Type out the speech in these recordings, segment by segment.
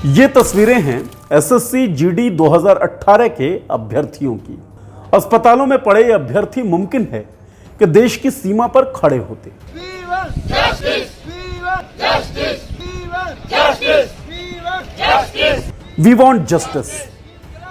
ये तस्वीरें हैं एसएससी जीडी 2018 के अभ्यर्थियों की। अस्पतालों में पड़े ये अभ्यर्थी मुमकिन है कि देश की सीमा पर खड़े होते। वी वांट जस्टिस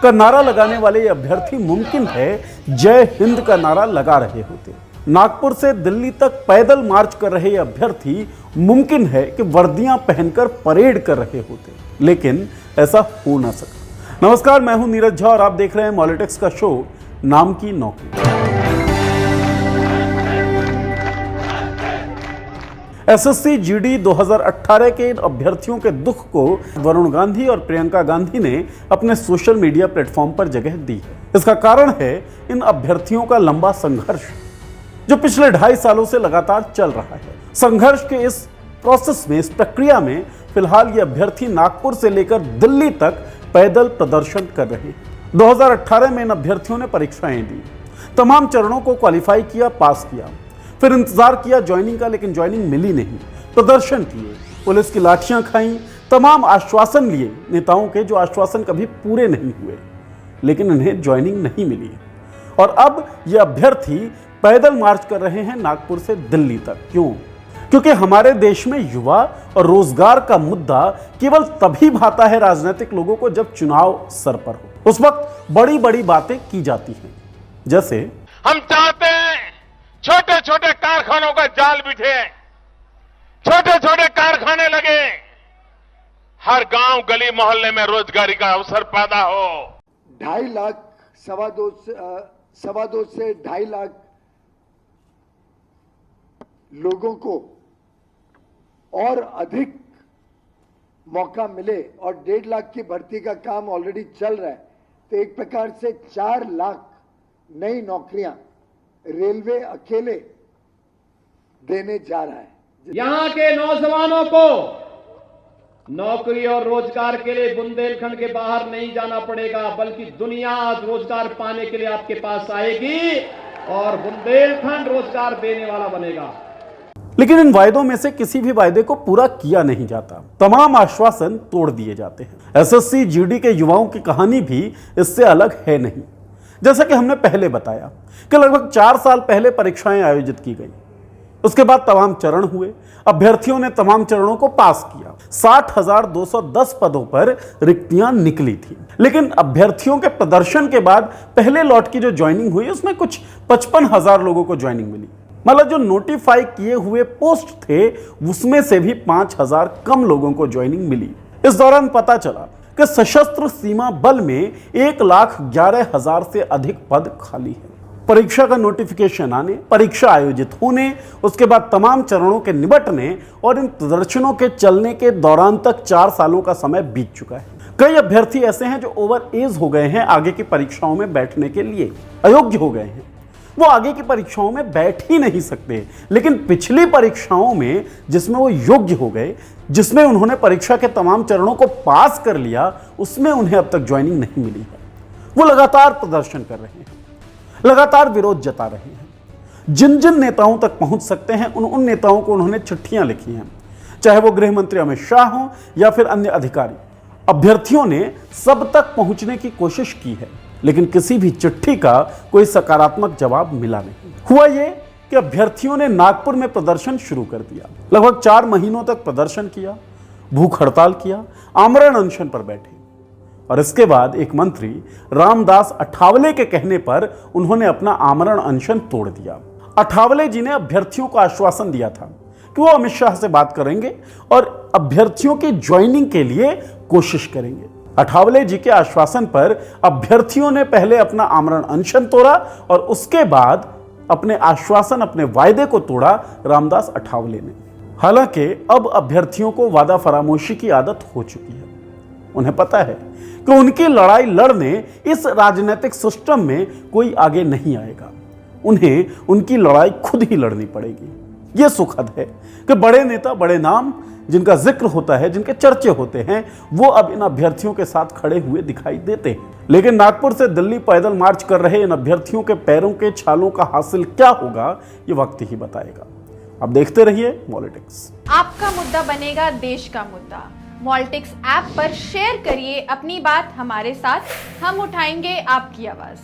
का नारा लगाने वाले ये अभ्यर्थी मुमकिन है जय हिंद का नारा लगा रहे होते। नागपुर से दिल्ली तक पैदल मार्च कर रहे ये अभ्यर्थी मुमकिन है कि वर्दियां पहनकर परेड कर रहे होते, लेकिन ऐसा हो ना सका। नमस्कार, मैं हूं नीरज झा और आप देख रहे हैं पॉलिटिक्स का शो नाम की नौकरी। एसएससी जीडी 2018 के इन अभ्यर्थियों के दुख को वरुण गांधी और प्रियंका गांधी ने अपने सोशल मीडिया प्लेटफॉर्म पर जगह दी है। इसका कारण है इन अभ्यर्थियों का लंबा संघर्ष जो पिछले 2.5 सालों से लगातार चल रहा है। संघर्ष के इस प्रोसेस में, इस प्रक्रिया में फिलहाल ये अभ्यर्थी नागपुर से लेकर दिल्ली तक पैदल प्रदर्शन कर रहे हैं। 2018 में इन अभ्यर्थियों ने परीक्षाएं दी, तमाम चरणों को क्वालिफाई किया, पास किया, फिर इंतजार किया ज्वाइनिंग का, लेकिन ज्वाइनिंग मिली नहीं। प्रदर्शन किए, पुलिस की लाठियां खाई, तमाम आश्वासन लिए नेताओं के, जो आश्वासन कभी पूरे नहीं हुए, लेकिन इन्हें ज्वाइनिंग नहीं मिली। और अब ये अभ्यर्थी पैदल मार्च कर रहे हैं नागपुर से दिल्ली तक। क्यों? क्योंकि हमारे देश में युवा और रोजगार का मुद्दा केवल तभी भाता है राजनीतिक लोगों को जब चुनाव सर पर हो। उस वक्त बड़ी बड़ी बातें की जाती हैं, जैसे हम चाहते हैं छोटे छोटे कारखानों का जाल बिछे, छोटे छोटे कारखाने लगे, हर गांव गली मोहल्ले में रोजगारी का अवसर पैदा हो। 2.5 लाख, सवा दो से 2.5 लाख लोगों को और अधिक मौका मिले और 1.5 लाख की भर्ती का काम ऑलरेडी चल रहा है, तो एक प्रकार से 4 लाख नई नौकरियां रेलवे अकेले देने जा रहा है। यहां के नौजवानों को नौकरी और रोजगार के लिए बुंदेलखंड के बाहर नहीं जाना पड़ेगा, बल्कि दुनिया आज रोजगार पाने के लिए आपके पास आएगी और बुंदेलखंड रोजगार देने वाला बनेगा। लेकिन इन वायदों में से किसी भी वायदे को पूरा किया नहीं जाता, तमाम आश्वासन तोड़ दिए जाते हैं। एसएससी जीडी के युवाओं की कहानी भी इससे अलग है नहीं। जैसा कि हमने पहले बताया कि लगभग 4 साल पहले परीक्षाएं आयोजित की गई, उसके बाद तमाम चरण हुए, अभ्यर्थियों ने तमाम चरणों को पास किया। 60,210 पदों पर रिक्तियां निकली थी, लेकिन अभ्यर्थियों के प्रदर्शन के बाद पहले लॉट की जो ज्वाइनिंग हुई उसमें कुछ 55,000 लोगों को ज्वाइनिंग मिली। मतलब जो नोटिफाई किए हुए पोस्ट थे उसमें से भी 5,000 कम लोगों को ज्वाइनिंग मिली। इस दौरान पता चला कि सशस्त्र सीमा बल में 1,11,000 से अधिक पद खाली है। परीक्षा का नोटिफिकेशन आने, परीक्षा आयोजित होने, उसके बाद तमाम चरणों के निबटने और इन प्रदर्शनों के चलने के दौरान तक 4 सालों का समय बीत चुका है। कई अभ्यर्थी ऐसे हैं जो ओवर एज हो गए हैं, आगे की परीक्षाओं में बैठने के लिए अयोग्य हो गए हैं, वो आगे की परीक्षाओं में बैठ ही नहीं सकते। लेकिन पिछली परीक्षाओं में जिसमें वो योग्य हो गए, जिसमें उन्होंने परीक्षा के तमाम चरणों को पास कर लिया, उसमें उन्हें अब तक ज्वाइनिंग नहीं मिली है। वो लगातार प्रदर्शन कर रहे हैं, लगातार विरोध जता रहे हैं। जिन जिन नेताओं तक पहुंच सकते हैं उन नेताओं को उन्होंने चिट्ठियां लिखी हैं, चाहे वो गृह मंत्री अमित शाह हों या फिर अन्य अधिकारी। अभ्यर्थियों ने सब तक पहुंचने की कोशिश की है, लेकिन किसी भी चिट्ठी का कोई सकारात्मक जवाब मिला नहीं। हुआ ये कि अभ्यर्थियों ने नागपुर में प्रदर्शन शुरू कर दिया। लगभग 4 महीनों तक प्रदर्शन किया, भूख हड़ताल किया, आमरण अनशन पर बैठे, और इसके बाद एक मंत्री रामदास अठावले के कहने पर उन्होंने अपना आमरण अनशन तोड़ दिया। अठावले जी ने अभ्यर्थियों को आश्वासन दिया था कि वो अमित शाह से बात करेंगे और अभ्यर्थियों की ज्वाइनिंग के लिए कोशिश करेंगे। अठावले जी के आश्वासन पर अभ्यर्थियों ने पहले अपना आमरण अनशन तोड़ा और उसके बाद अपने आश्वासन, अपने वायदे को तोड़ा रामदास अठावले ने। हालांकि अब अभ्यर्थियों को वादा फरामोशी की आदत हो चुकी है। उन्हें पता है कि उनकी लड़ाई लड़ने इस राजनीतिक सिस्टम में कोई आगे नहीं आएगा। उन्हें उनकी लड़ाई खुद ही लड़नी पड़ेगी। यह सुखद है कि बड़े नेता, बड़े नाम जिनका जिक्र होता है, जिनके चर्चे होते हैं, वो अब इन अभ्यर्थियों के साथ खड़े हुए दिखाई देते हैं। लेकिन नागपुर से दिल्ली पैदल मार्च कर रहे इन अभ्यर्थियों के पैरों के छालों का हासिल क्या होगा, ये वक्त ही बताएगा। अब देखते रहिए पॉलिटिक्स। आपका मुद्दा बनेगा देश का मुद्दा। वॉल्टिक्स ऐप पर शेयर करिए अपनी बात हमारे साथ, हम उठाएंगे आपकी आवाज।